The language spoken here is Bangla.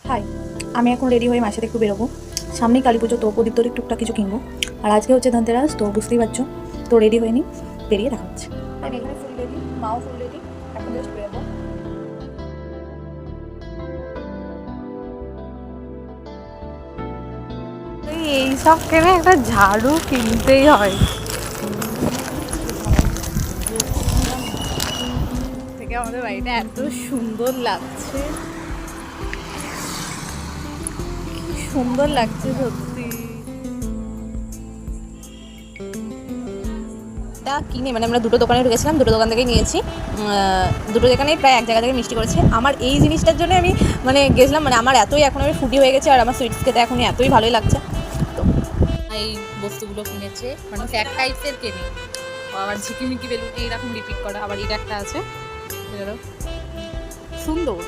হাই, আমি এখন রেডি হয়ে মায়ের সাথে একটু বেরোবো। সামনেই কালী পুজো, তো প্রদীপ্তরিক টুকটাক কিছু কিনবো। আর আজকে হচ্ছে ধনতেরাস, তো বুঝতেই পারছো। তো রেডি হয়ে নিই, বেরিয়ে দেখা হচ্ছে। আমি এখানে ফুল রেডি, মাও ফুল রেডি, এখন জাস্ট বেরোবো। এইসব কেনে একটা ঝাড়ু কিনতেই হয়। থেকে আমাদের বাড়িটা এত সুন্দর লাগছে, সুন্দর লাগছে সত্যি। এটা কিনে মানে আমরা দুটো দোকানে ঢুকেছিলাম, দুটো দোকান থেকেই নিয়েছি। দুটো দোকানেই প্রায় এক জায়গা থেকে মিষ্টি করেছে। আমার এই জিনিসটার জন্য আমি মানে গেছিলাম, মানে আমার এতই এখন আমি ফুডি হয়ে গেছে আর আমার সুইটস খেতে এখনই এতই ভালোই লাগছে। তো এই বস্তুগুলো কিনেছে, মানে এক টাইপসের কেনে। আবার ঝিকিমিকি বেলুন এইরকম রিপিট করা, আবার এটা একটা আছে সুন্দর।